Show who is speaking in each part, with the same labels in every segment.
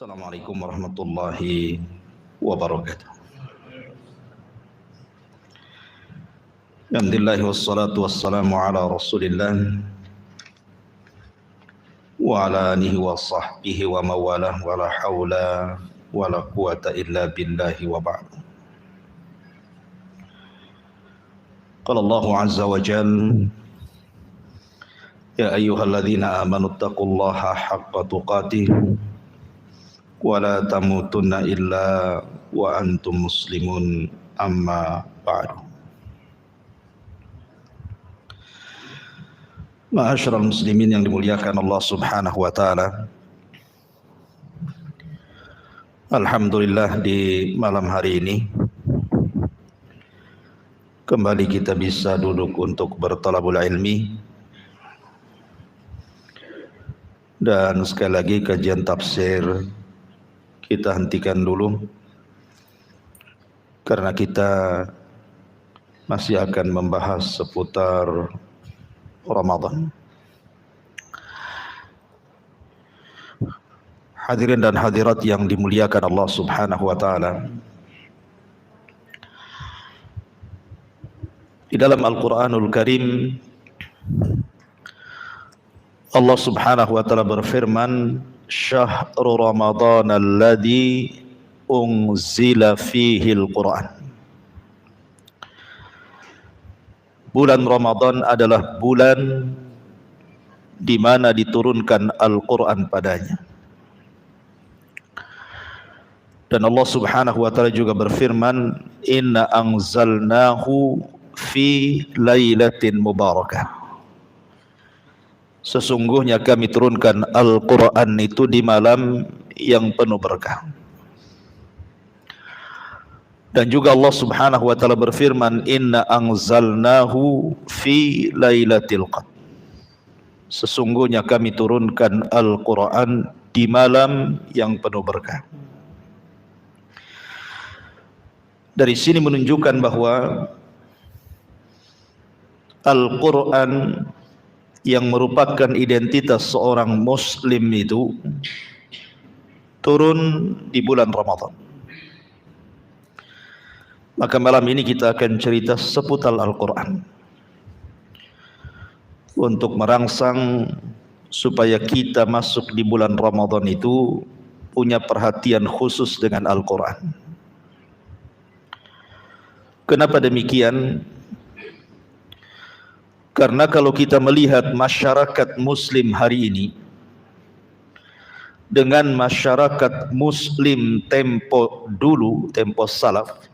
Speaker 1: Assalamualaikum warahmatullahi wabarakatuh. Alhamdulillah wassalatu wassalamu ala Rasulillah wa ala alihi wa sahbihi wa mawalah wa la hawla wa la quwata illa billahi wa ba'd. Qala Allah azza wa jalla ya ayyuhalladzina amanu taqullaha haqqa tuqatih wa la tamutunna illa wa antum muslimun amma ba'du. Ma'asyiral muslimin yang dimuliakan Allah Subhanahu wa taala. Alhamdulillah di malam hari ini kembali kita bisa duduk untuk bertalabul ilmi. Dan sekali lagi kajian tafsir kita hentikan dulu karena kita masih akan membahas seputar Ramadan. Hadirin dan hadirat yang dimuliakan Allah Subhanahu wa taala. Di dalam Al-Qur'anul Karim Allah Subhanahu wa taala berfirman, "Syahrul Ramadan alladzi unzila fihi al-Qur'an." Bulan Ramadan adalah bulan di mana diturunkan Al-Qur'an padanya. Dan Allah Subhanahu wa taala juga berfirman, "Inna anzalnahu fi lailatin mubarakah." Sesungguhnya kami turunkan Al-Quran itu di malam yang penuh berkah. Dan juga Allah Subhanahu wa taala berfirman, "Inna anzalnahu fi lailatul qadr." Sesungguhnya kami turunkan Al-Quran di malam yang penuh berkah. Dari sini menunjukkan bahwa Al-Quran yang merupakan identitas seorang muslim itu turun di bulan Ramadan. Maka malam ini kita akan cerita seputar Al-Quran untuk merangsang supaya kita masuk di bulan Ramadan itu punya perhatian khusus dengan Al-Quran. Kenapa demikian? Karena kalau kita melihat masyarakat muslim hari ini dengan masyarakat muslim tempo dulu, tempo salaf,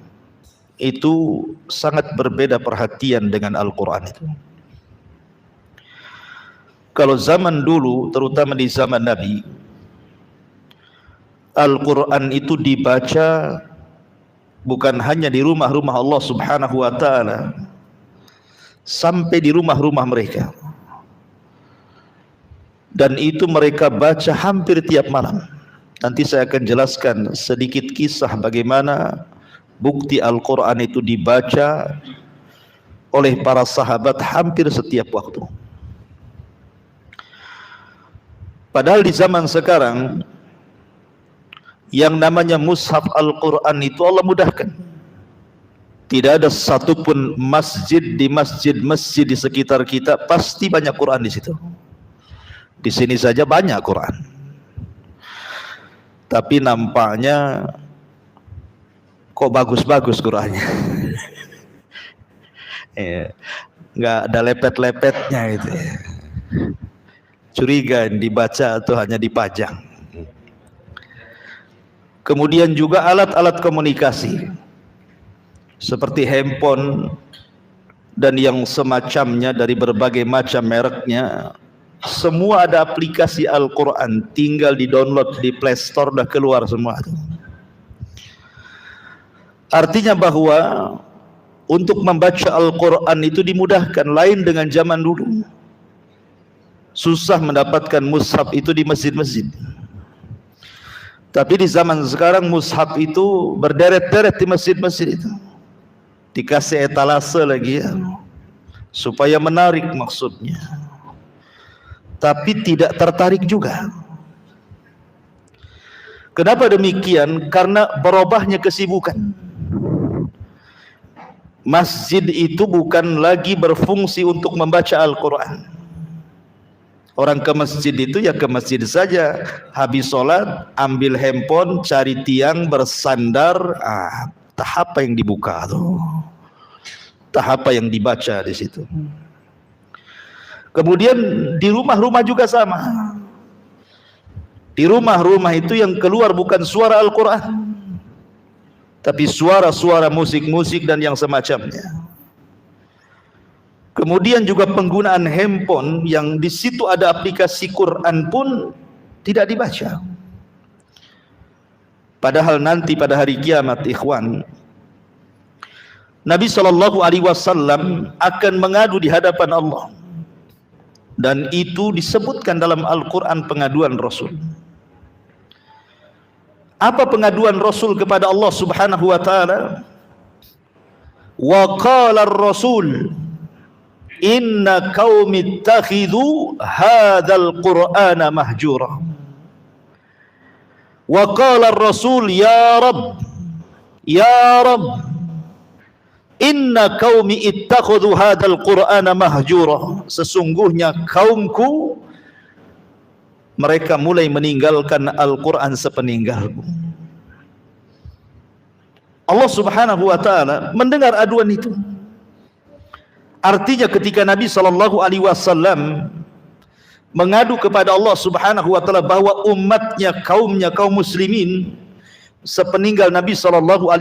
Speaker 1: itu sangat berbeda perhatian dengan Al-Quran itu. Kalau zaman dulu, terutama di zaman Nabi, Al-Quran itu dibaca bukan hanya di rumah-rumah Allah Subhanahu wa taala, sampai di rumah-rumah mereka. Dan itu mereka baca hampir tiap malam. Nanti saya akan jelaskan sedikit kisah bagaimana bukti Al-Quran itu dibaca oleh para sahabat hampir setiap waktu. Padahal di zaman sekarang yang namanya mushaf Al-Quran itu Allah mudahkan. Tidak ada satupun masjid di masjid-masjid di sekitar kita pasti banyak Quran di situ. Di sini saja banyak Quran. Tapi nampaknya kok bagus-bagus Qurannya. Nggak ada lepet-lepetnya itu. Curiga dibaca atau hanya dipajang. Kemudian juga alat-alat komunikasi seperti handphone dan yang semacamnya dari berbagai macam mereknya, semua ada aplikasi Al-Quran, tinggal di-download di Play Store, dah keluar semua. Artinya bahwa untuk membaca Al-Quran itu dimudahkan, lain dengan zaman dulu. Susah mendapatkan mushaf itu di masjid-masjid. Tapi di zaman sekarang mushaf itu berderet-deret di masjid-masjid itu. Dikasih etalase lagi ya, supaya menarik maksudnya. Tapi tidak tertarik juga. Kenapa demikian? Karena berubahnya kesibukan. Masjid itu bukan lagi berfungsi untuk membaca Al-Quran. Orang ke masjid itu ya ke masjid saja, habis sholat ambil handphone, cari tiang, bersandar. Tahap apa yang dibuka tuh? Tahap apa yang dibaca di situ? Kemudian di rumah-rumah juga sama. Di rumah-rumah itu yang keluar bukan suara Al-Quran, tapi suara-suara musik-musik dan yang semacamnya. Kemudian juga penggunaan handphone yang di situ ada aplikasi Quran pun tidak dibaca. Padahal nanti pada hari kiamat, ikhwan, Nabi SAW akan mengadu di hadapan Allah, dan itu disebutkan dalam Al-Quran pengaduan Rasul. Apa pengaduan Rasul kepada Allah Subhanahu wa taala? Wa qala ar-rasul inna qaumi ittakhidhu hadzal qur'ana mahjura. Wa qala ar-rasul ya Rabb inna qaumi ittakhadhu hadzal qur'ana mahjura. Sesungguhnya kaumku mereka mulai meninggalkan Al-Quran sepeninggalku. Allah Subhanahu wa taala mendengar aduan itu. Artinya ketika Nabi SAW mengadu kepada Allah Subhanahu wa taala bahwa umatnya, kaumnya, kaum muslimin sepeninggal Nabi SAW,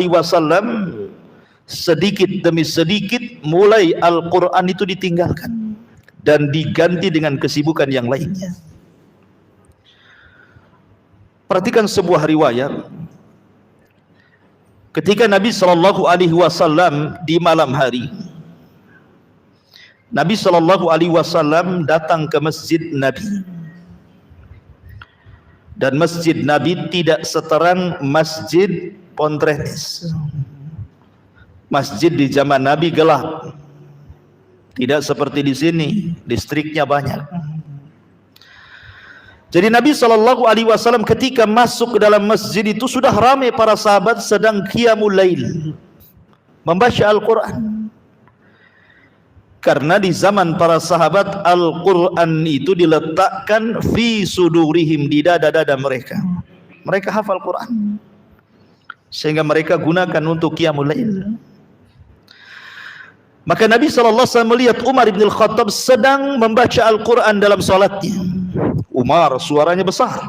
Speaker 1: sedikit demi sedikit mulai Al-Quran itu ditinggalkan dan diganti dengan kesibukan yang lainnya. Perhatikan sebuah riwayat ketika Nabi SAW di malam hari, Nabi SAW datang ke masjid Nabi, dan masjid Nabi tidak seterang masjid Pontrenis. Masjid di zaman Nabi gelap, tidak seperti di sini listriknya banyak. Jadi Nabi SAW ketika masuk ke dalam masjid itu sudah ramai para sahabat sedang qiyamul lail, membaca Al-Quran. Karena di zaman para sahabat Al-Quran itu diletakkan fi sudurihim, di dada-dada mereka. Mereka hafal Quran sehingga mereka gunakan untuk qiyamul lail. Maka Nabi SAW melihat Umar bin Al-Khattab sedang membaca Al-Quran dalam salatnya. Umar suaranya besar,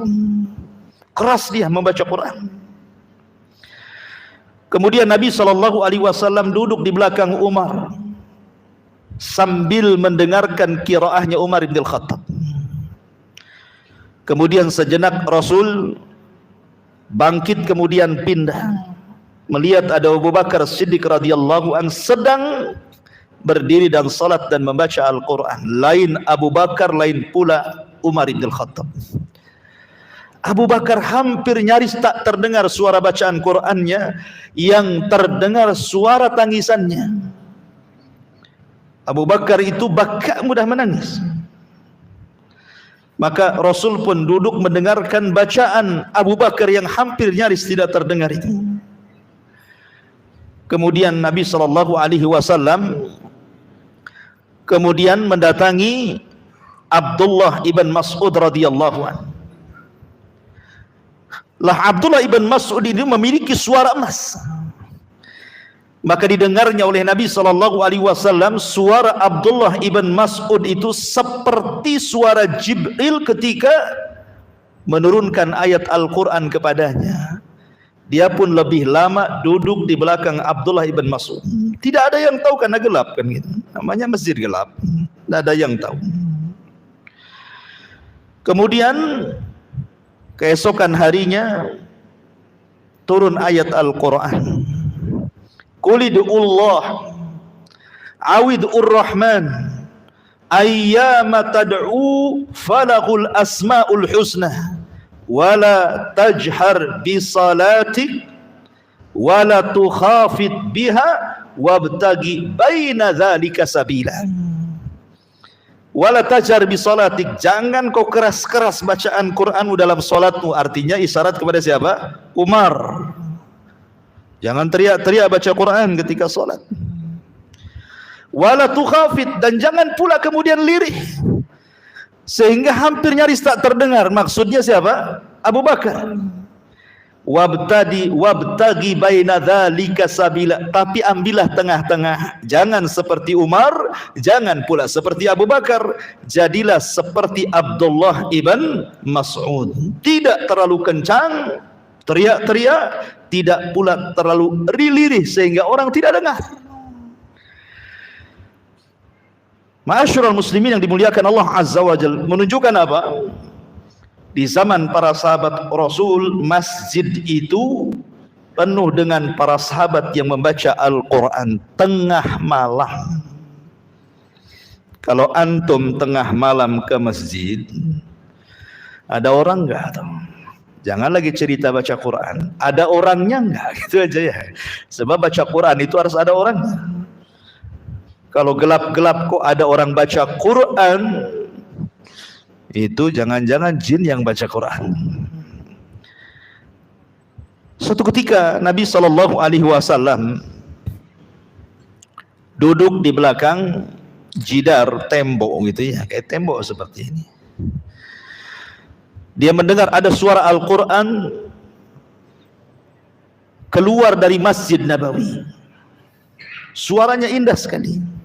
Speaker 1: keras dia membaca Quran. Kemudian Nabi SAW duduk di belakang Umar sambil mendengarkan qiraahnya Umar bin Al-Khattab. Kemudian sejenak Rasul bangkit kemudian pindah, melihat ada Abu Bakar Siddiq radhiyallahu anhu sedang berdiri dan salat dan membaca Al-Quran. Lain Abu Bakar, lain pula Umar bin Khattab. Abu Bakar hampir nyaris tak terdengar suara bacaan Qur'annya, yang terdengar suara tangisannya. Abu Bakar itu baka mudah menangis. Maka Rasul pun duduk mendengarkan bacaan Abu Bakar yang hampir nyaris tidak terdengar itu. Kemudian Nabi SAW kemudian mendatangi Abdullah ibn Mas'ud radhiyallahu anhu. Abdullah ibn Mas'ud ini memiliki suara emas. Maka didengarnya oleh Nabi SAW suara Abdullah ibn Mas'ud itu seperti suara Jibril ketika menurunkan ayat Al-Quran kepadanya. Dia pun lebih lama duduk di belakang Abdullah ibn Mas'ud. Tidak ada yang tahu karena gelap kan gitu. Namanya masjid gelap. Tidak ada yang tahu. Kemudian keesokan harinya turun ayat Al-Quran. Qul ud'ullah awid'ur rahman ayyama tad'u falahul asma'ul husna wala tajhar bisalatik wala tukhafit biha wabtagi baina dzalika sabila. Wala tajar bi salatik, jangan kau keras-keras bacaan Qur'anmu dalam salatmu. Artinya isyarat kepada siapa? Umar. Jangan teriak-teriak baca Quran ketika salat. Wala tukhafit, dan jangan pula kemudian lirih sehingga hampir nyaris tak terdengar. Maksudnya siapa? Abu Bakar. Wabtagi baina dzalika sabila, tapi ambillah tengah-tengah. Jangan seperti Umar, jangan pula seperti Abu Bakar. Jadilah seperti Abdullah ibn Mas'ud. Tidak terlalu kencang teriak-teriak, tidak pula terlalu lirih sehingga orang tidak dengar. Ma'asyiral muslimin yang dimuliakan Allah Azza wa Jalla, menunjukkan apa? Di zaman para sahabat Rasul, masjid itu penuh dengan para sahabat yang membaca Al-Quran tengah malam. Kalau antum tengah malam ke masjid, ada orang enggak? Jangan lagi cerita baca Quran, ada orangnya enggak? Gitu aja ya. Sebab baca Quran itu harus ada orangnya. Kalau gelap-gelap kok ada orang baca Quran, itu jangan-jangan jin yang baca Quran. Suatu ketika Nabi SAW duduk di belakang jidar tembok gitu ya, kayak tembok seperti ini. Dia mendengar ada suara Al-Quran keluar dari Masjid Nabawi. Suaranya indah sekali.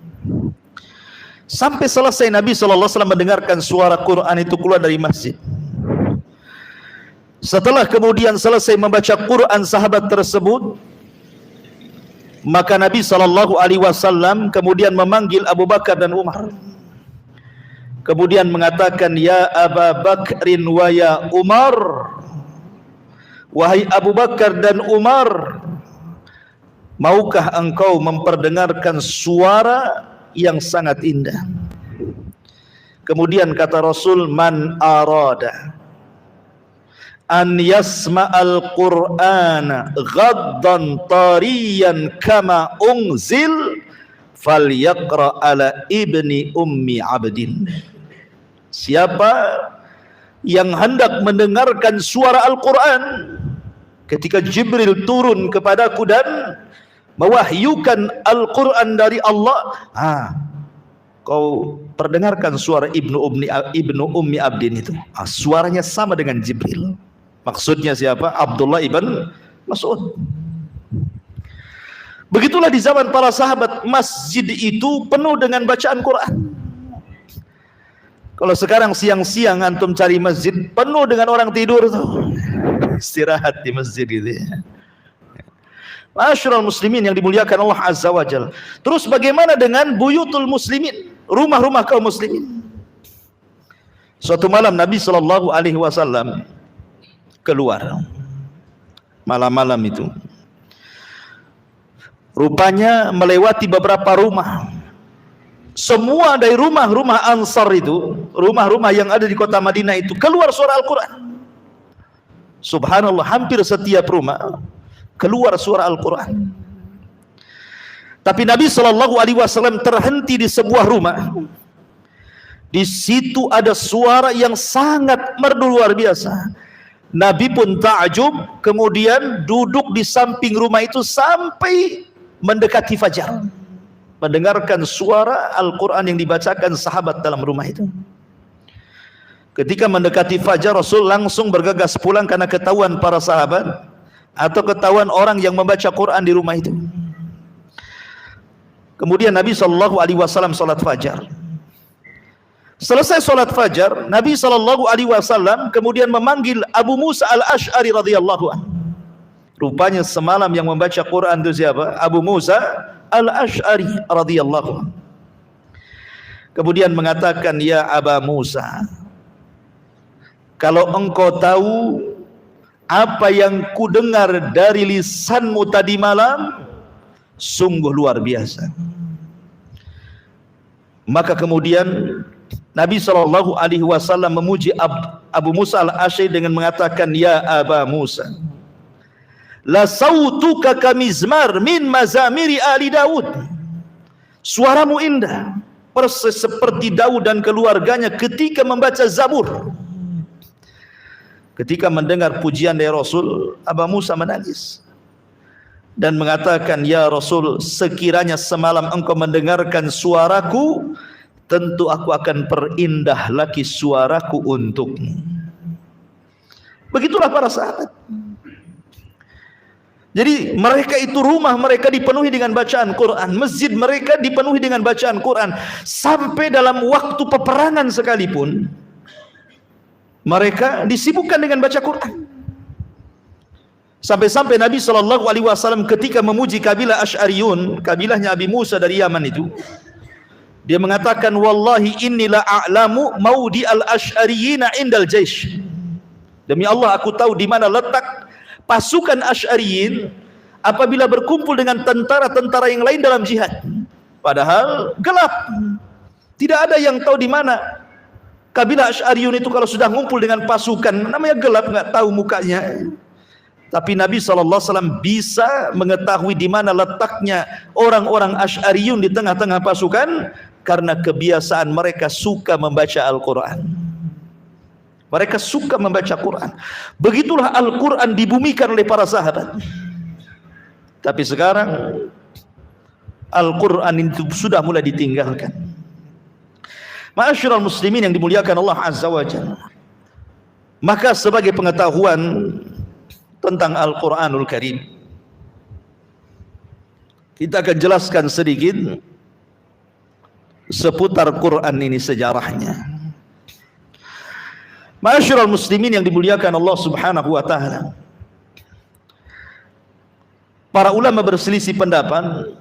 Speaker 1: Sampai selesai Nabi SAW mendengarkan suara Quran itu keluar dari masjid. Setelah kemudian selesai membaca Quran sahabat tersebut, maka Nabi SAW kemudian memanggil Abu Bakar dan Umar. Kemudian mengatakan, ya Aba Bakrin wa ya Umar, wahai Abu Bakar dan Umar, maukah engkau memperdengarkan suara yang sangat indah? Kemudian kata Rasul, man arada an yasma'al Qur'ana ghaddan tariyan kama unzil falyaqra ala ibni ummi abdin. Siapa yang hendak mendengarkan suara Al-Quran ketika Jibril turun kepadaku dan mewahyukan Al-Quran dari Allah, kau perdengarkan suara ibnu ummi abdin itu. Suaranya sama dengan Jibril. Maksudnya siapa? Abdullah ibn Mas'ud. Begitulah di zaman para sahabat, masjid itu penuh dengan bacaan Quran. Kalau sekarang siang-siang antum cari masjid, penuh dengan orang tidur tuh, istirahat di masjid gitu ya. Ma'asyiral muslimin yang dimuliakan Allah Azza wa Jalla. Terus bagaimana dengan buyutul muslimin, rumah-rumah kaum muslimin? Suatu malam Nabi SAW keluar malam-malam itu. Rupanya melewati beberapa rumah. Semua dari rumah-rumah Ansar itu, rumah-rumah yang ada di kota Madinah itu, keluar suara Al-Quran. Subhanallah, hampir setiap rumah keluar suara Al-Quran. Tapi Nabi SAW terhenti di sebuah rumah. Di situ ada suara yang sangat merdu luar biasa. Nabi pun takjub, kemudian duduk di samping rumah itu sampai mendekati fajar, mendengarkan suara Al-Quran yang dibacakan sahabat dalam rumah itu. Ketika mendekati fajar, Rasul langsung bergegas pulang karena ketahuan para sahabat atau ketahuan orang yang membaca Quran di rumah itu. Kemudian Nabi SAW salat fajar. Selesai salat fajar, Nabi SAW kemudian memanggil Abu Musa al-Ash'ari radhiyallahu anhu. Rupanya semalam yang membaca Quran itu siapa? Abu Musa al-Ash'ari radhiyallahu anhu. Kemudian mengatakan, ya Aba Musa, kalau engkau tahu apa yang ku dengar dari lisanmu tadi malam, sungguh luar biasa. Maka kemudian Nabi SAW memuji Abu Musa al-Ash'ari dengan mengatakan, ya Aba Musa, la sautuka kamizmar min mazamiri ali Daud. Suaramu indah persis seperti Daud dan keluarganya ketika membaca Zabur. Ketika mendengar pujian dari Rasul, Aba Musa menangis dan mengatakan, "Ya Rasul, sekiranya semalam engkau mendengarkan suaraku, tentu aku akan perindah lagi suaraku untukmu." Begitulah para sahabat. Jadi mereka itu rumah mereka dipenuhi dengan bacaan Quran, masjid mereka dipenuhi dengan bacaan Quran, sampai dalam waktu peperangan sekalipun mereka disibukkan dengan baca Quran. Sampai-sampai Nabi SAW ketika memuji kabilah Asy'ariyun, kabilahnya Abi Musa dari Yaman itu, dia mengatakan, "Wallahi inni la a'lamu maudi al-Asy'ariyina indal jaish." Demi Allah, aku tahu di mana letak pasukan Asy'ariyin apabila berkumpul dengan tentara-tentara yang lain dalam jihad. Padahal gelap, tidak ada yang tahu di mana kabilah Asy'ariyun itu kalau sudah ngumpul dengan pasukan. Namanya gelap, nggak tahu mukanya. Tapi Nabi SAW bisa mengetahui di mana letaknya orang-orang Asy'ariyun di tengah-tengah pasukan, karena kebiasaan mereka suka membaca Al-Quran. Mereka suka membaca Quran. Begitulah Al-Quran dibumikan oleh para sahabat. Tapi sekarang Al-Quran itu sudah mulai ditinggalkan. Ma'asyiral muslimin yang dimuliakan Allah Azza wa Jalla, maka sebagai pengetahuan tentang Al-Quranul Karim, kita akan jelaskan sedikit seputar Quran ini, sejarahnya. Ma'asyiral muslimin yang dimuliakan Allah Subhanahu wa taala, para ulama berselisih pendapat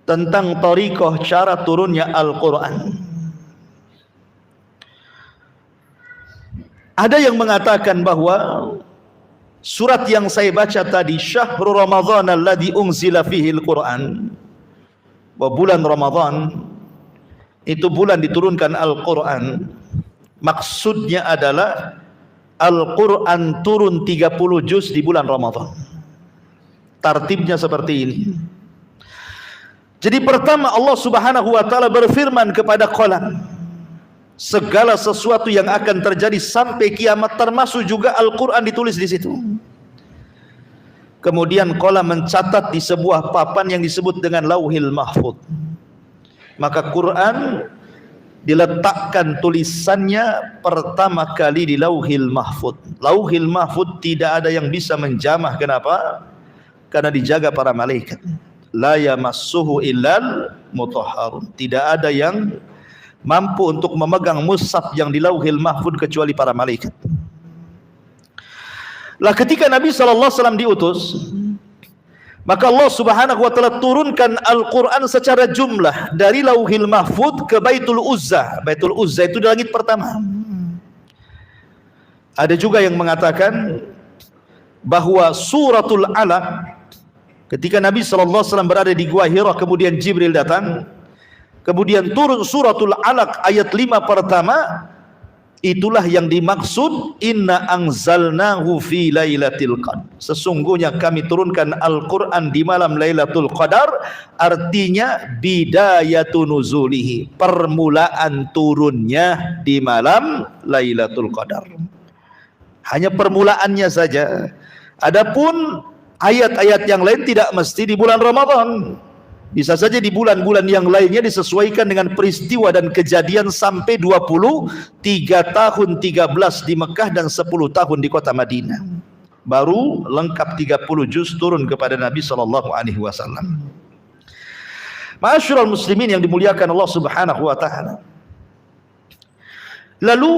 Speaker 1: tentang thariqah, cara turunnya Al-Quran. Ada yang mengatakan bahwa surat yang saya baca tadi, Syahrul Ramadhan alladzi unzila fihi Al-Quran, bahwa bulan Ramadan itu bulan diturunkan Al-Quran, maksudnya adalah Al-Quran turun 30 juz di bulan Ramadan. Tartibnya seperti ini. Jadi pertama Allah Subhanahu wa taala berfirman kepada qalam, segala sesuatu yang akan terjadi sampai kiamat, termasuk juga Al-Quran ditulis di situ. Kemudian qalam mencatat di sebuah papan yang disebut dengan Lauhil Mahfuz. Maka Quran diletakkan tulisannya pertama kali di Lauhil Mahfuz. Lauhil Mahfuz tidak ada yang bisa menjamah. Kenapa? Karena dijaga para malaikat. La yamassuhu illal mutahharun. Tidak ada yang mampu untuk memegang mushaf yang di Lauhil Mahfuz kecuali para malaikat. Lah ketika Nabi SAW diutus, maka Allah Subhanahu wa taala turunkan Al-Quran secara jumlah dari Lauhil Mahfuz ke Baitul Uzza. Baitul Uzza itu di langit pertama. Ada juga yang mengatakan bahwa suratul Alaq, ketika Nabi SAW berada di Gua Hira, kemudian Jibril datang, kemudian turun suratul Alaq ayat 5 pertama, itulah yang dimaksud inna anzalnahu fi lailatul qadar. Sesungguhnya kami turunkan Al-Quran di malam Lailatul Qadar, artinya bidayatun nuzulihi, permulaan turunnya di malam Lailatul Qadar. Hanya permulaannya saja. Adapun ayat-ayat yang lain tidak mesti di bulan Ramadan. Bisa saja di bulan-bulan yang lainnya, disesuaikan dengan peristiwa dan kejadian sampai 23 tahun 13 di Mekah dan 10 tahun di kota Madinah. Baru lengkap 30 juz turun kepada Nabi SAW. Ma'asyiral muslimin yang dimuliakan Allah Subhanahu wa taala. Lalu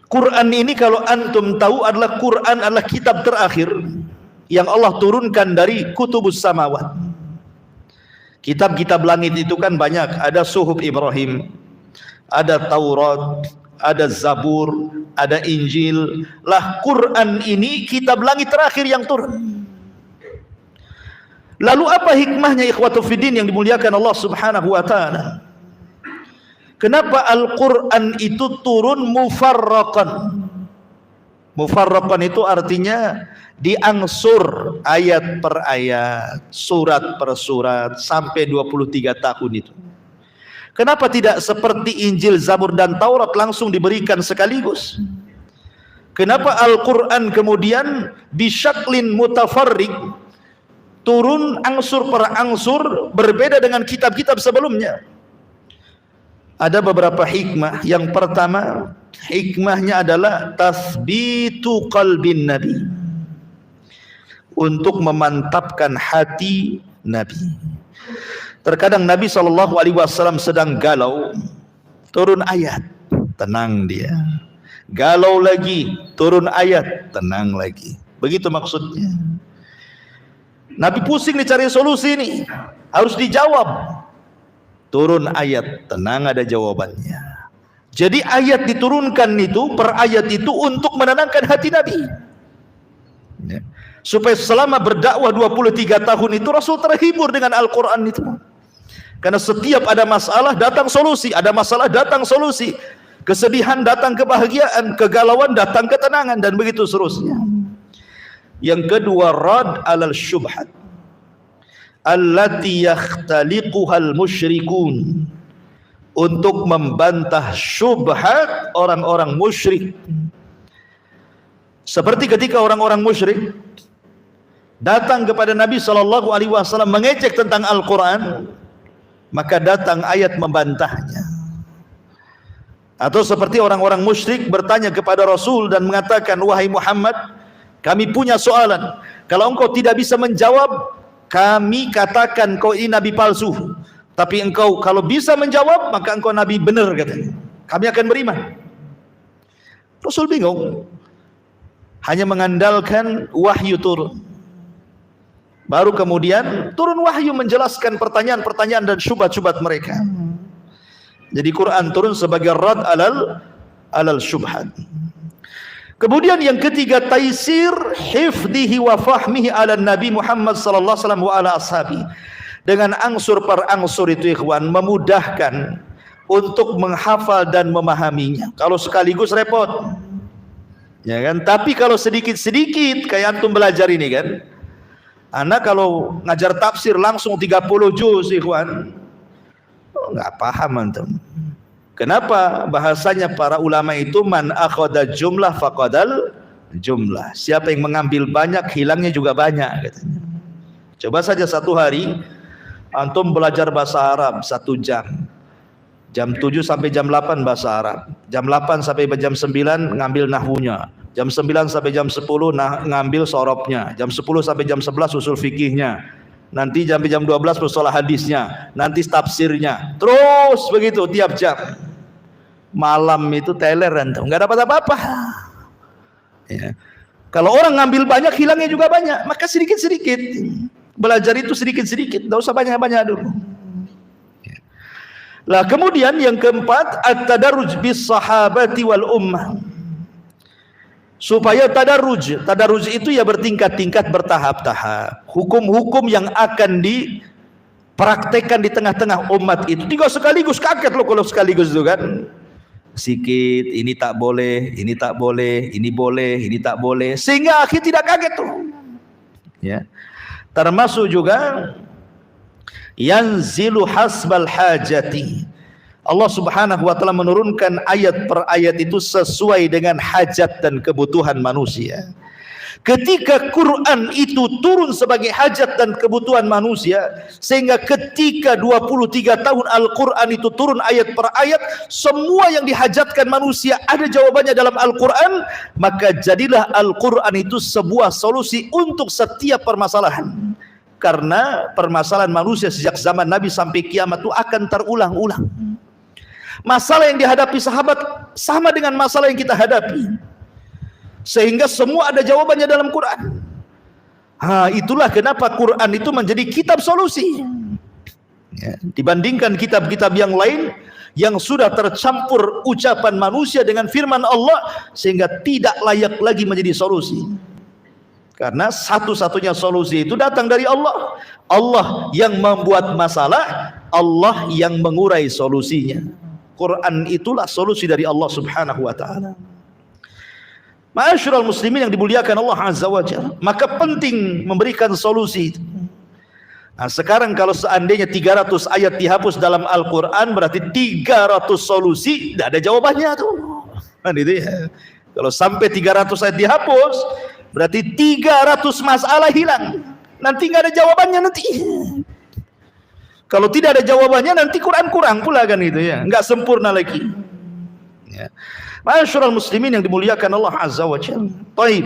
Speaker 1: Quran ini kalau antum tahu adalah Quran adalah kitab terakhir yang Allah turunkan dari kutubus samawat. Kitab-kitab langit itu kan banyak, ada Suhuf Ibrahim, ada Taurat, ada Zabur, ada Injil. Lah Quran ini kitab langit terakhir yang turun. Lalu apa hikmahnya ikhwatu fiddin yang dimuliakan Allah Subhanahu wa taala? Kenapa Al-Quran itu turun mufarraqan? Mufarraqan itu artinya diangsur ayat per ayat, surat per surat, sampai 23 tahun itu. Kenapa tidak seperti Injil, Zabur dan Taurat langsung diberikan sekaligus? Kenapa Al-Quran kemudian bisyaklin mutafarriq, turun angsur per angsur, berbeda dengan kitab-kitab sebelumnya? Ada beberapa hikmah. Yang pertama, hikmahnya adalah tathbitu qalbin Nabi, untuk memantapkan hati Nabi. Terkadang Nabi SAW sedang galau, turun ayat, tenang dia. Galau lagi, turun ayat, tenang lagi. Begitu maksudnya. Nabi pusing dicari solusi ini, harus dijawab. Turun ayat, tenang, ada jawabannya. Jadi ayat diturunkan itu, per ayat itu untuk menenangkan hati Nabi. Ya. Supaya selama berdakwah 23 tahun itu Rasul terhibur dengan Al-Quran itu. Karena setiap ada masalah datang solusi, ada masalah datang solusi. Kesedihan datang kebahagiaan, kegalauan datang ketenangan, dan begitu seterusnya. Yang kedua, rad alal syubhat allati yakhtaliquhal musyrikun, untuk membantah syubhat orang-orang musyrik. Seperti ketika orang-orang musyrik datang kepada Nabi SAW mengejek tentang Al-Quran, maka datang ayat membantahnya. Atau seperti orang-orang musyrik bertanya kepada Rasul dan mengatakan, wahai Muhammad, kami punya soalan, kalau engkau tidak bisa menjawab, kami katakan kau ini nabi palsu. Tapi engkau kalau bisa menjawab, maka engkau nabi benar, katanya. Kami akan beriman. Rasul bingung, hanya mengandalkan wahyu turun. Baru kemudian turun wahyu menjelaskan pertanyaan-pertanyaan dan syubhat-syubhat mereka. Jadi Quran turun sebagai rad alal syubhat. Kemudian yang ketiga, taisir hifdhihi wa fahmihi ala Nabi Muhammad sallallahu alaihi wasallam wa ala ashabi. Dengan angsur per angsur itu ikhwan, memudahkan untuk menghafal dan memahaminya. Kalau sekaligus repot. Ya kan? Tapi kalau sedikit-sedikit kayak antum belajar ini kan. Anak kalau ngajar tafsir langsung 30 juz ikhwan, enggak paham antum. Kenapa? Bahasanya para ulama itu man akhadha jumlah faqadal jumlah. Siapa yang mengambil banyak, hilangnya juga banyak, katanya. Coba saja satu hari antum belajar bahasa Arab 1 jam. Jam 7 sampai jam 8 bahasa Arab. Jam 8 sampai jam 9 ngambil nahwunya. Jam 9 sampai jam 10 ngambil sorobnya. Jam 10 sampai jam 11 usul fikihnya. Nanti sampai jam 12 mustalah hadisnya. Nanti tafsirnya. Terus begitu tiap jam. Malam itu teler antum, enggak dapat apa-apa. Ya. Kalau orang ngambil banyak, hilangnya juga banyak. Maka sedikit-sedikit. Belajar itu sedikit-sedikit, enggak usah banyak-banyak dulu. Lah kemudian yang keempat, at-tadarruj bis sahabati wal ummah. Supaya tadarruj itu ya bertingkat-tingkat, bertahap-tahap. Hukum-hukum yang akan dipraktekkan di tengah-tengah umat itu tidak sekaligus. Kaget loh kalau sekaligus itu kan. Sikit, ini tak boleh, ini tak boleh, ini boleh, ini tak boleh, sehingga akhir tidak kaget tuh. Ya. Termasuk juga yanzilu hasbal hajati. Allah Subhanahu wa taala menurunkan ayat per ayat itu sesuai dengan hajat dan kebutuhan manusia. Ketika Quran itu turun sebagai hajat dan kebutuhan manusia, sehingga ketika 23 tahun Al-Quran itu turun ayat per ayat, semua yang dihajatkan manusia ada jawabannya dalam Al-Quran, maka jadilah Al-Quran itu sebuah solusi untuk setiap permasalahan. Karena permasalahan manusia sejak zaman Nabi sampai kiamat itu akan terulang-ulang. Masalah yang dihadapi sahabat sama dengan masalah yang kita hadapi. Sehingga semua ada jawabannya dalam Quran. Itulah kenapa Quran itu menjadi kitab solusi. Ya, dibandingkan kitab-kitab yang lain yang sudah tercampur ucapan manusia dengan firman Allah, sehingga tidak layak lagi menjadi solusi. Karena satu-satunya solusi itu datang dari Allah. Allah yang membuat masalah, Allah yang mengurai solusinya. Quran itulah solusi dari Allah Subhanahu wa taala. Ma'asyiral muslimin yang dimuliakan Allah Azza wa Jalla, maka penting memberikan solusi. Nah, sekarang kalau seandainya 300 ayat dihapus dalam Al-Quran, berarti 300 solusi, tidak ada jawabannya tuh. Kan itu ya. Kalau sampai 300 ayat dihapus, berarti 300 masalah hilang. Nanti nggak ada jawabannya nanti. Kalau tidak ada jawabannya, nanti Quran kurang pula kan itu ya, nggak sempurna lagi. Ya. Ma'asyiral muslimin yang dimuliakan Allah Azza wa Jalla. Baik.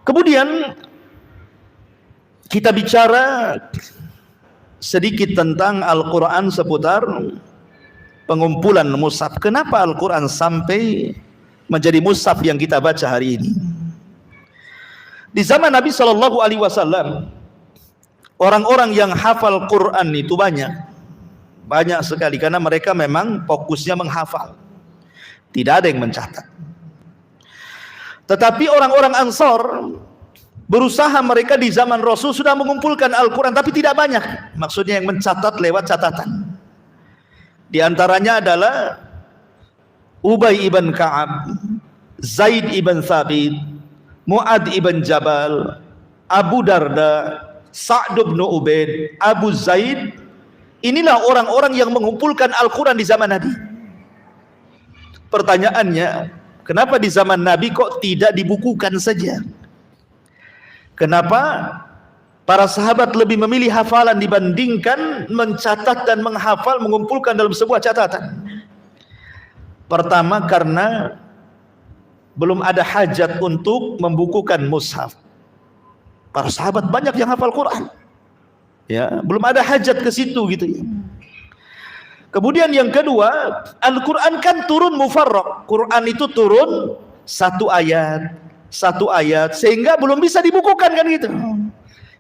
Speaker 1: Kemudian kita bicara sedikit tentang Al-Quran seputar pengumpulan mushaf. Kenapa Al-Quran sampai menjadi mushaf yang kita baca hari ini? Di zaman Nabi SAW, orang-orang yang hafal Quran itu banyak sekali, karena mereka memang fokusnya menghafal, tidak ada yang mencatat. Tetapi orang-orang Ansor berusaha, mereka di zaman Rasul sudah mengumpulkan Al-Quran, tapi tidak banyak. Maksudnya yang mencatat lewat catatan. Di antaranya adalah Ubay ibn Ka'ab, Zaid ibn Thabit, Mu'ad ibn Jabal, Abu Darda, Sa'd ibn Ubaid, Abu Zaid. Inilah orang-orang yang mengumpulkan Al-Quran di zaman Nabi. Pertanyaannya, kenapa di zaman Nabi kok tidak dibukukan saja? Kenapa para sahabat lebih memilih hafalan dibandingkan mencatat dan menghafal, mengumpulkan dalam sebuah catatan? Pertama, karena belum ada hajat untuk membukukan mushaf. Para sahabat banyak yang hafal Quran, ya, belum ada hajat ke situ gitu ya. Kemudian yang kedua, Al-Quran kan turun mufarraq. Quran itu turun satu ayat, sehingga belum bisa dibukukan kan gitu.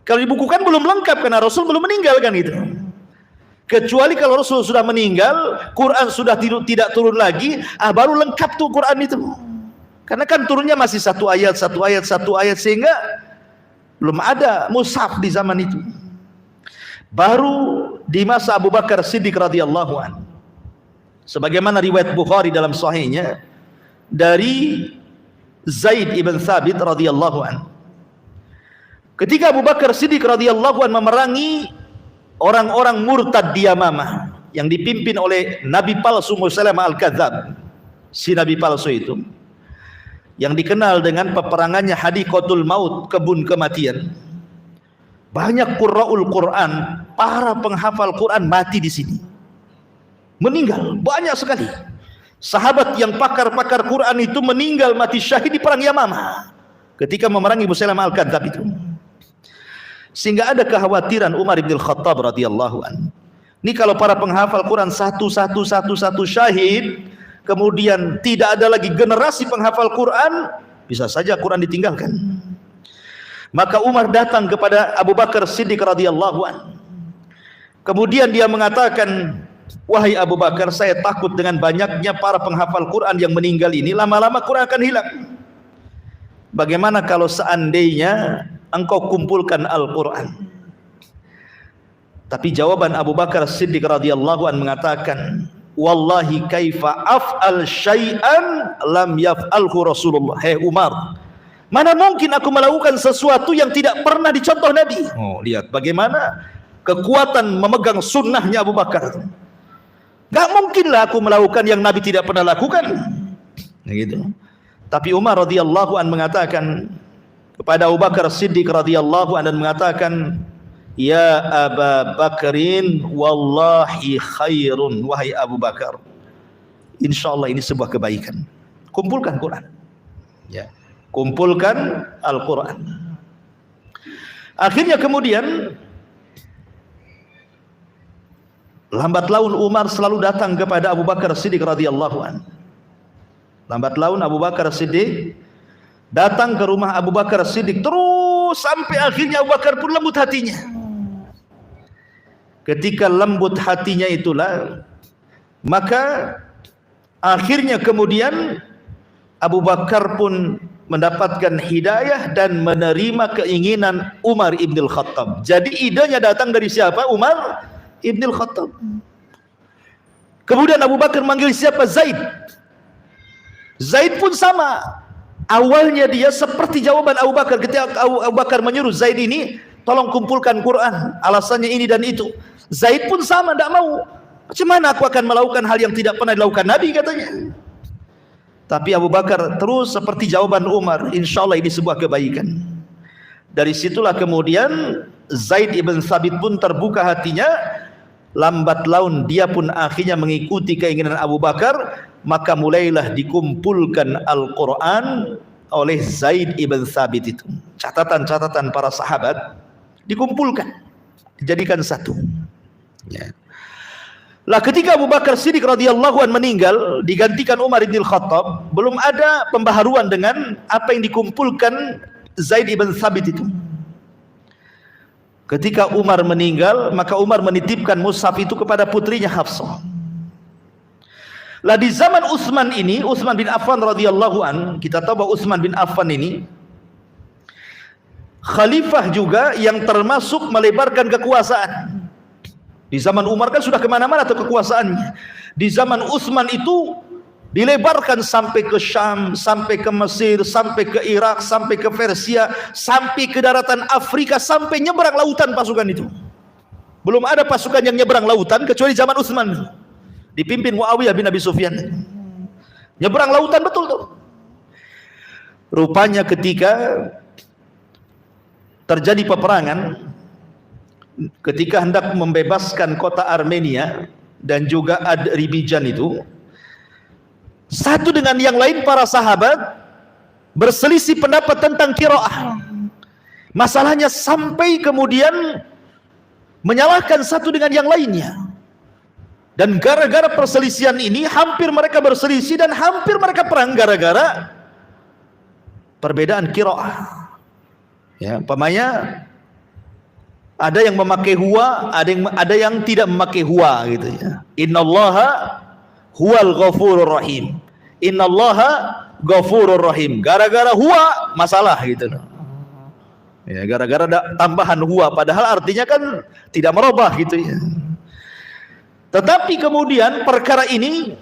Speaker 1: Kalau dibukukan belum lengkap, karena Rasul belum meninggal kan gitu. Kecuali kalau Rasul sudah meninggal, Quran sudah tidak turun lagi, baru lengkap tuh Quran itu. Karena kan turunnya masih satu ayat, sehingga belum ada mushaf di zaman itu. Baru di masa Abu Bakar Siddiq radhiyallahu anhu, sebagaimana riwayat Bukhari dalam sahihnya dari Zaid ibn Thabit radhiyallahu anhu, ketika Abu Bakar Siddiq radhiyallahu anhu memerangi orang-orang murtad di Yamamah yang dipimpin oleh Nabi palsu Musailamah al-Kadzdzab, si Nabi palsu itu yang dikenal dengan peperangannya Hadiqatul Maut, kebun kematian. Banyak qurra'ul Quran, para penghafal Quran mati di sini, meninggal banyak sekali. Sahabat yang pakar-pakar Quran itu meninggal mati syahid di perang Yamamah ketika memerangi Musailamah al-Kadzdzab itu. Sehingga ada kekhawatiran Umar bin Khattab radhiyallahu anhu, ini kalau para penghafal Quran satu syahid, kemudian tidak ada lagi generasi penghafal Quran, bisa saja Quran ditinggalkan. Maka Umar datang kepada Abu Bakar Siddiq radhiyallahu anhu. Kemudian dia mengatakan, wahai Abu Bakar, saya takut dengan banyaknya para penghafal Quran yang meninggal ini, lama-lama Quran akan hilang. Bagaimana kalau seandainya engkau kumpulkan Al-Quran? Tapi jawaban Abu Bakar Siddiq radhiyallahu anhu mengatakan, wallahi kaifa af'al syai'an lam yaf'alhu Rasulullah. Hei Umar, mana mungkin aku melakukan sesuatu yang tidak pernah dicontoh Nabi? Oh, lihat bagaimana kekuatan memegang sunnahnya Abu Bakar. Gak mungkinlah aku melakukan yang Nabi tidak pernah lakukan. Nah, gitu. Tapi Umar radhiyallahu anhu mengatakan kepada Abu Bakar Siddiq radhiyallahu anhu, mengatakan, ya Aba Bakrin, wallahi khairun. Wahai Abu Bakar, insyaallah ini sebuah kebaikan. Kumpulkan Quran. Ya, kumpulkan Al-Quran. Akhirnya kemudian lambat laun Umar selalu datang kepada Abu Bakar Siddiq radhiyallahu anhu. Lambat laun Abu Bakar Siddiq datang ke rumah Abu Bakar Siddiq terus sampai akhirnya Abu Bakar pun lembut hatinya. Ketika lembut hatinya itulah, maka akhirnya kemudian Abu Bakar pun mendapatkan hidayah dan menerima keinginan Umar ibn al-Khattab. Jadi idenya datang dari siapa? Umar ibn al-Khattab. Kemudian Abu Bakar manggil siapa? Zaid. Zaid pun sama. Awalnya dia seperti jawaban Abu Bakar ketika Abu Bakar menyuruh Zaid ini tolong kumpulkan Quran, alasannya ini dan itu. Zaid pun sama, tidak mau. Macam mana aku akan melakukan hal yang tidak pernah dilakukan Nabi, katanya. Tapi Abu Bakar terus seperti jawaban Umar, insya Allah ini sebuah kebaikan. Dari situlah kemudian Zaid ibn Thabit pun terbuka hatinya. Lambat laun dia pun akhirnya mengikuti keinginan Abu Bakar. Maka mulailah dikumpulkan Al-Quran oleh Zaid ibn Thabit itu. Catatan-catatan para sahabat dikumpulkan, dijadikan satu. Ya. Lah ketika Abu Bakar Siddiq radhiyallahu an meninggal, digantikan Umar bin Khattab, belum ada pembaharuan dengan apa yang dikumpulkan Zaid ibn Thabit itu. Ketika Umar meninggal, maka Umar menitipkan mushaf itu kepada putrinya Hafsah. Lah di zaman Utsman ini, Utsman bin Affan radhiyallahu an, kita tahu bahwa Utsman bin Affan ini khalifah juga yang termasuk melebarkan kekuasaan. Di zaman Umar kan sudah kemana-mana tuh kekuasaannya. Di zaman Utsman itu dilebarkan sampai ke Syam, sampai ke Mesir, sampai ke Irak, sampai ke Persia, sampai ke daratan Afrika, sampai nyebrang lautan pasukan itu. Belum ada pasukan yang nyebrang lautan kecuali zaman Utsman, dipimpin Muawiyah bin Abi Sufyan. Nyebrang lautan betul tuh. Rupanya ketika terjadi peperangan, ketika hendak membebaskan kota Armenia dan juga Azerbaijan itu, satu dengan yang lain para sahabat berselisih pendapat tentang qiraah. Masalahnya sampai kemudian menyalahkan satu dengan yang lainnya. Dan gara-gara perselisihan ini hampir mereka berselisih dan hampir mereka perang gara-gara perbedaan qiraah. Ya, umpamanya ada yang memakai huwa, ada yang tidak memakai huwa gitu ya. Innallaha huwal ghafurur rahim. Innallaha ghafurur rahim. Gara-gara huwa masalah gitu. Ya, gara-gara ada tambahan huwa, padahal artinya kan tidak merubah gitu ya. Tetapi kemudian perkara ini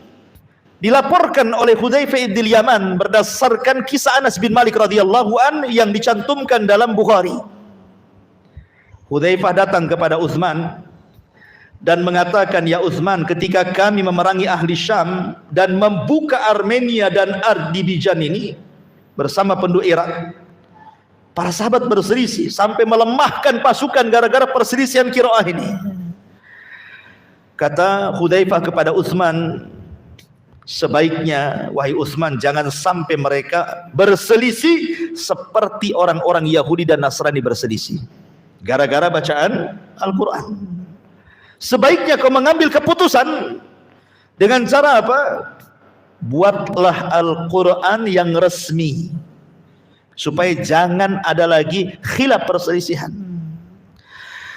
Speaker 1: dilaporkan oleh Hudzaifah bin Yaman berdasarkan kisah Anas bin Malik radhiyallahu an yang dicantumkan dalam Bukhari. Hudzaifah datang kepada Utsman dan mengatakan, ya Utsman, ketika kami memerangi ahli Syam dan membuka Armenia dan Azerbaijan ini bersama penduduk Irak, para sahabat berselisih sampai melemahkan pasukan gara-gara perselisihan qiraah ini. Kata Hudzaifah kepada Utsman, sebaiknya wahai Utsman jangan sampai mereka berselisih seperti orang-orang Yahudi dan Nasrani berselisih gara-gara bacaan Al-Quran. Sebaiknya kau mengambil keputusan dengan cara apa? Buatlah Al-Quran yang resmi supaya jangan ada lagi khilaf perselisihan.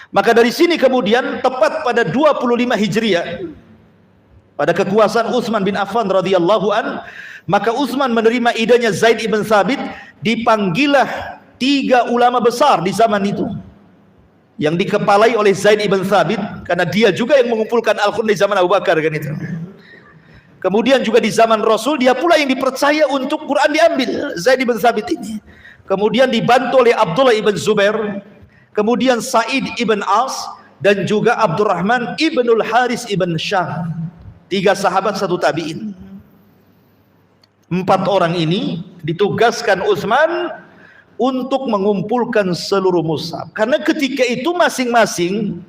Speaker 1: Maka dari sini kemudian tepat pada 25 Hijriah, pada kekuasaan Utsman bin Affan radhiyallahu an, maka Utsman menerima idenya Zaid ibn Thabit, dipanggilah 3 ulama besar di zaman itu yang dikepalai oleh Zaid ibn Thabit, karena dia juga yang mengumpulkan Al-Quran di zaman Abu Bakar kan itu. Kemudian juga di zaman Rasul dia pula yang dipercaya untuk Quran diambil, Zaid ibn Thabit ini. Kemudian dibantu oleh Abdullah ibn Zubair, kemudian Sa'id ibn As, dan juga Abdurrahman ibnul Haris ibn Syam. 3 sahabat, 1 tabi'in. 4 orang ini ditugaskan Utsman untuk mengumpulkan seluruh mushaf, karena ketika itu masing-masing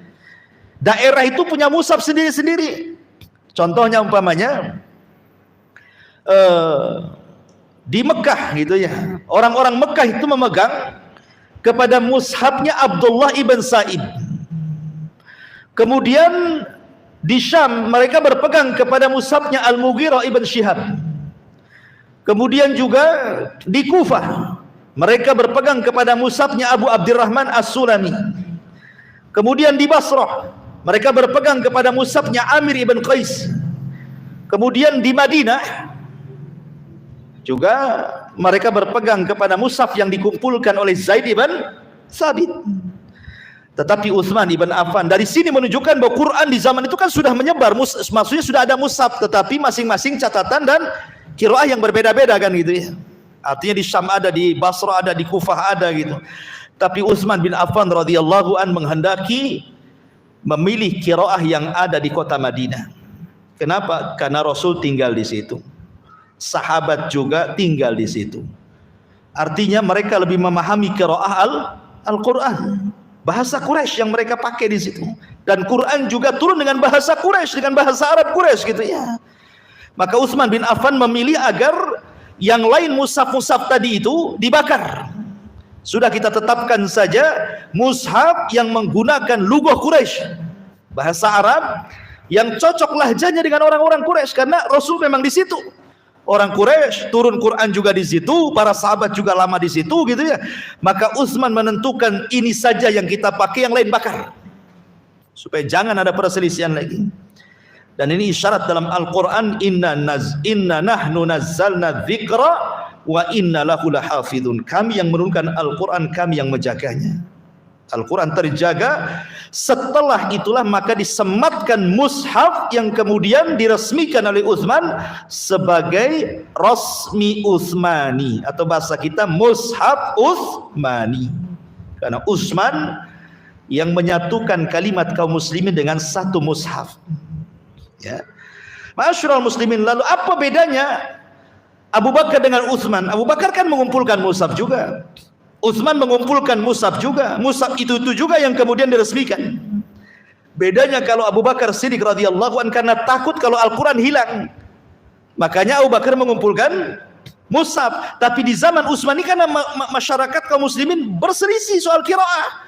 Speaker 1: daerah itu punya mushaf sendiri-sendiri. Contohnya umpamanya di Mekah gitu ya, orang-orang Mekah itu memegang kepada mushafnya Abdullah ibn Sa'id. Kemudian di Syam mereka berpegang kepada mushafnya Al-Mughirah ibn Syihab. Kemudian juga di Kufah mereka berpegang kepada mushafnya Abu Abdurrahman As-Sulami. Kemudian di Basrah mereka berpegang kepada mushafnya Amir ibn Qais. Kemudian di Madinah juga mereka berpegang kepada mushaf yang dikumpulkan oleh Zaid ibn Thabit. Tetapi Utsman ibn Affan dari sini menunjukkan bahwa Quran di zaman itu kan sudah menyebar, maksudnya sudah ada mushaf, tetapi masing-masing catatan dan qiraah yang berbeda-beda kan gitu ya. Artinya di Syam ada, di Basra ada, di Kufah ada gitu. Tapi Utsman bin Affan radhiyallahu an menghendaki memilih qiraah yang ada di kota Madinah. Kenapa? Karena Rasul tinggal di situ. Sahabat juga tinggal di situ. Artinya mereka lebih memahami qiraah Al-Quran. Bahasa Quraisy yang mereka pakai di situ. Dan Quran juga turun dengan bahasa Quraisy, dengan bahasa Arab Quraisy gitu ya. Maka Utsman bin Affan memilih agar yang lain mushaf-mushaf tadi itu dibakar. Sudah kita tetapkan saja mushaf yang menggunakan lugah Quraisy, bahasa Arab yang cocok lahjanya dengan orang-orang Quraisy, karena Rasul memang di situ. Orang Quraisy turun Quran juga di situ, para sahabat juga lama di situ gitu ya. Maka Utsman menentukan ini saja yang kita pakai, yang lain bakar. Supaya jangan ada perselisihan lagi. Dan ini isyarat dalam Al-Quran, inna nahnu nazzalna dzikra wa inna lahu lahafidun. Kami yang menurunkan Al-Quran, kami yang menjaganya. Al-Quran terjaga. Setelah itulah maka disematkan mushaf yang kemudian diresmikan oleh Utsman sebagai Rasmi Utsmani, atau bahasa kita Mushaf Utsmani. Karena Utsman yang menyatukan kalimat kaum muslimin dengan satu mushaf. Ya. Ma'asyiral muslimin, lalu apa bedanya Abu Bakar dengan Utsman? Abu Bakar kan mengumpulkan mushaf juga. Utsman mengumpulkan mushaf juga. Mushaf itu juga yang kemudian diresmikan. Bedanya kalau Abu Bakar Siddiq radhiyallahu anhu karena takut kalau Al-Quran hilang, makanya Abu Bakar mengumpulkan mushaf. Tapi di zaman Utsman ini karena masyarakat kaum muslimin berselisih soal qiraah,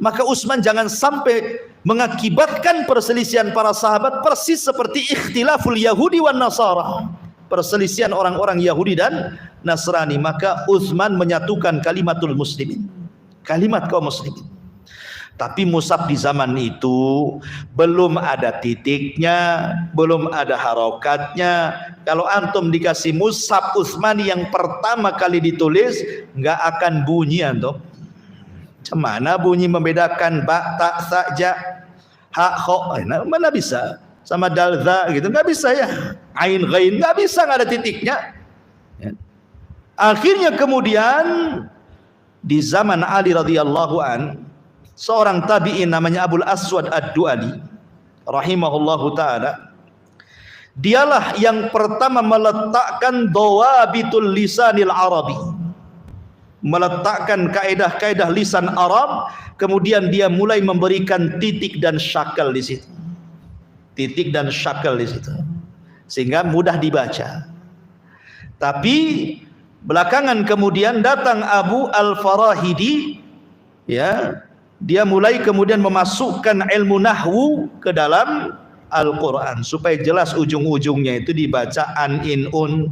Speaker 1: maka Utsman jangan sampai mengakibatkan perselisihan para sahabat persis seperti ikhtilaful Yahudi wan Nasara, perselisihan orang-orang Yahudi dan Nasrani. Maka Utsman menyatukan kalimatul muslimin, kalimat kaum muslimin. Tapi mushaf di zaman itu belum ada titiknya, belum ada harokatnya. Kalau antum dikasih mushaf Utsmani yang pertama kali ditulis, nggak akan bunyi antum. Cemana bunyi membedakan ba, ta, sa, ja, ha, kho, mana bisa? Sama dal, za gitu, nggak bisa ya. Ain, ghain, nggak bisa, nggak ada titiknya. Ya. Akhirnya kemudian di zaman Ali radhiyallahu an, seorang tabi'in namanya Abul Aswad Ad-Du'ali rahimahullahu ta'ala, dialah yang pertama meletakkan dawabitul lisanil arabi, meletakkan kaedah-kaedah lisan Arab. Kemudian dia mulai memberikan titik dan syakal di situ, titik dan syakal di situ, sehingga mudah dibaca. Tapi belakangan kemudian datang Abu Al-Farahidi, ya, dia mulai kemudian memasukkan ilmu nahwu ke dalam Al-Quran supaya jelas ujung-ujungnya itu dibaca an, in, un.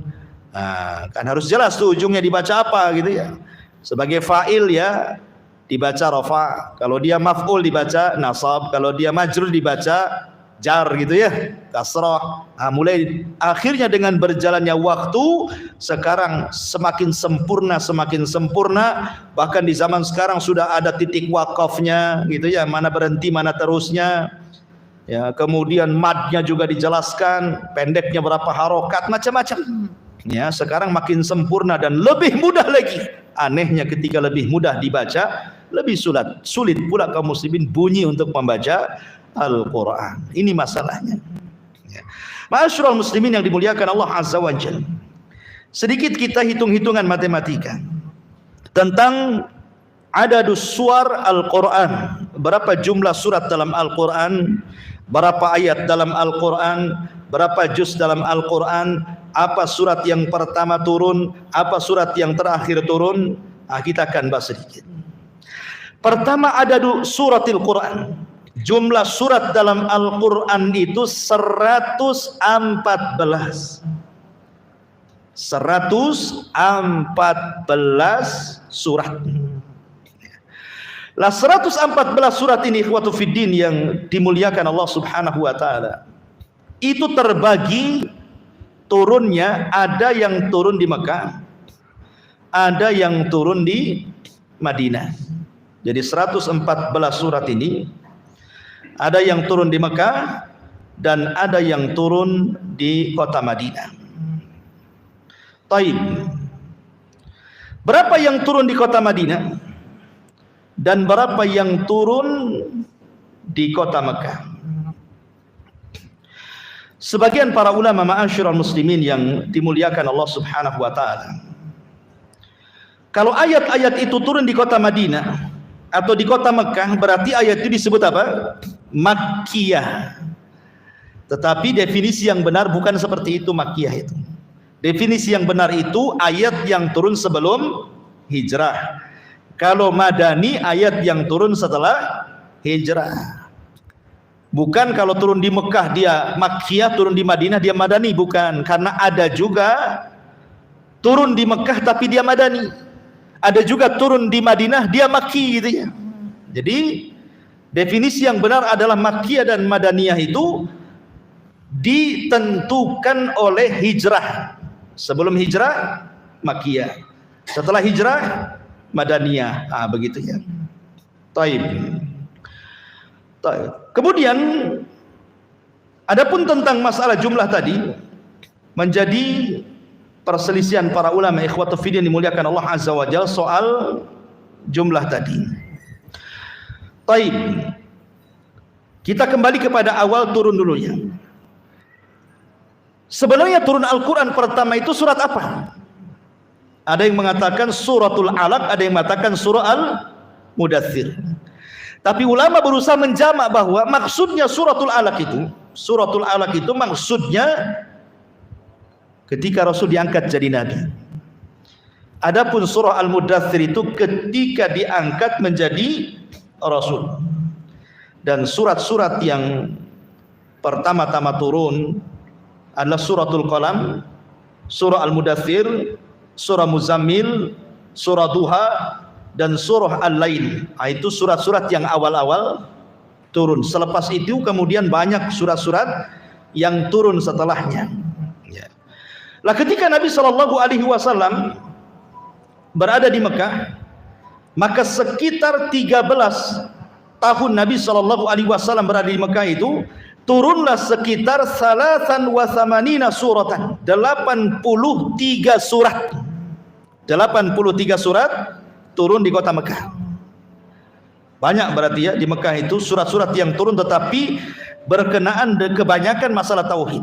Speaker 1: Nah, kan harus jelas tuh ujungnya dibaca apa gitu ya. Sebagai fa'il ya dibaca rafa, kalau dia maf'ul dibaca nasab, kalau dia majrur dibaca jar gitu ya, kasrah. Nah, mulai akhirnya dengan berjalannya waktu sekarang semakin sempurna, bahkan di zaman sekarang sudah ada titik wakafnya gitu ya, mana berhenti mana terusnya ya. Kemudian madnya juga dijelaskan, pendeknya berapa harokat, macam-macam ya. Sekarang makin sempurna dan lebih mudah lagi. Anehnya ketika lebih mudah dibaca, lebih sulit pula kaum muslimin bunyi untuk membaca Al-Quran. Ini masalahnya ya. Ma'asyiral muslimin yang dimuliakan Allah Azza wa Jalla, sedikit kita hitung-hitungan matematika tentang adadus suwar Al-Quran. Berapa jumlah surat dalam Al-Quran, berapa ayat dalam Al-Quran, berapa juz dalam Al-Quran, apa surat yang pertama turun, apa surat yang terakhir turun. Nah, kita akan bahas sedikit. Pertama, adadu suratil Quran. Jumlah surat dalam Al-Quran itu 114. 114 surat. Lah 114 surat ini ikhwatu fiddin yang dimuliakan Allah Subhanahu wa taala, itu terbagi turunnya, ada yang turun di Mekah, ada yang turun di Madinah. Jadi 114 surat ini ada yang turun di Mekah dan ada yang turun di kota Madinah. Taib. Berapa yang turun di kota Madinah? dan berapa yang turun di kota Mekah. Sebagian para ulama ma'asyiral muslimin yang dimuliakan Allah Subhanahu wa taala, kalau ayat-ayat itu turun di kota Madinah atau di kota Mekah, berarti ayat itu disebut apa? Makkiyah. Tetapi definisi yang benar bukan seperti itu Makkiyah itu. Definisi yang benar itu ayat yang turun sebelum hijrah. Kalau Madani, ayat yang turun setelah hijrah. Bukan kalau turun di Mekah dia Makkiyah, turun di Madinah dia Madani, bukan. Karena ada juga turun di Mekah tapi dia Madani. Ada juga turun di Madinah dia Makki gitu ya. Jadi definisi yang benar adalah Makkiyah dan Madaniyah itu ditentukan oleh hijrah. Sebelum hijrah Makkiyah, setelah hijrah Madaniyah. Begitu ya. Taib. Kemudian adapun tentang masalah jumlah tadi menjadi perselisihan para ulama ikhwatu fiddin dimuliakan Allah Azza wa Jalla soal jumlah tadi. Taib. Kita kembali kepada awal turun dulu ya. Sebenarnya turun Al-Quran pertama itu surat apa? Ada yang mengatakan suratul Alaq, ada yang mengatakan surah Al-Mudaththir. Tapi ulama berusaha menjamak bahwa maksudnya suratul Alaq itu maksudnya ketika Rasul diangkat jadi nabi. Adapun surah Al-Mudaththir itu ketika diangkat menjadi Rasul. Dan surat-surat yang pertama-tama turun adalah suratul Qalam, surah Al-Mudaththir, surah Muzammil, surah Duha, dan surah Al-Lail. Itu surat-surat yang awal-awal turun. Selepas itu kemudian banyak surat-surat yang turun setelahnya. Lah ketika Nabi SAW berada di Mekah, maka sekitar 13 tahun Nabi SAW berada di Mekah itu turunlah sekitar 83 suratan, 83 surat. 83 surat turun di kota Mekah. Banyak berarti ya di Mekah itu surat-surat yang turun, tetapi berkenaan kebanyakan masalah tauhid.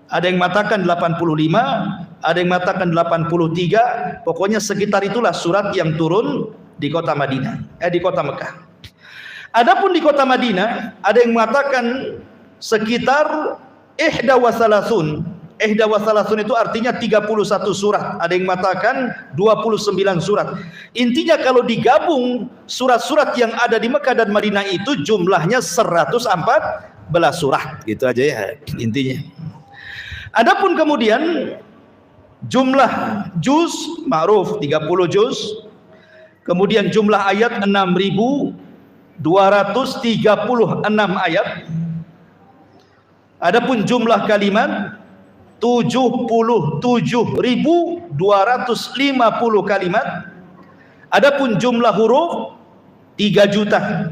Speaker 1: Ada yang mengatakan 85, ada yang mengatakan 83, pokoknya sekitar itulah surat yang turun di kota Madinah, di kota Mekah. Adapun di kota Madinah ada yang mengatakan sekitar 31. 31 itu artinya 31 surat. Ada yang mengatakan 29 surat. Intinya kalau digabung surat-surat yang ada di Mekah dan Madinah itu jumlahnya 114 surat. Gitu aja ya intinya. Adapun kemudian jumlah juz ma'ruf 30 juz. Kemudian jumlah ayat 6.236 ayat. Adapun jumlah kalimat 77.250 kalimat. Adapun jumlah huruf 3 juta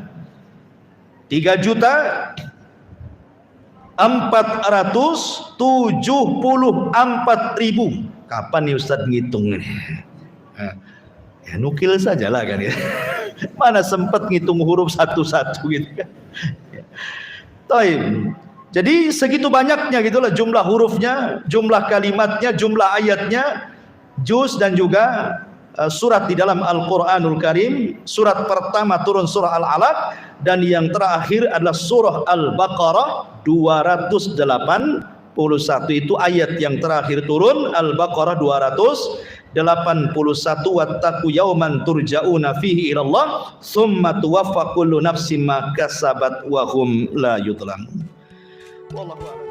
Speaker 1: 474.000. Kapan nih Ustadz ngitung ini? Ya nukil sajalah kan ya. Mana sempat ngitung huruf satu-satu gitu kan. Taib. Jadi segitu banyaknya gitulah jumlah hurufnya, jumlah kalimatnya, jumlah ayatnya, juz dan juga surat di dalam Al-Quranul Karim. Surat pertama turun surah Al-Alaq dan yang terakhir adalah surah Al-Baqarah 281. Itu ayat yang terakhir turun Al-Baqarah 281. Wattaqu yawman turja'una fihi ilallah tsumma tuwaffa kullu nafsin ma kasabat wa hum la yudlamun. Wallahu a'lam.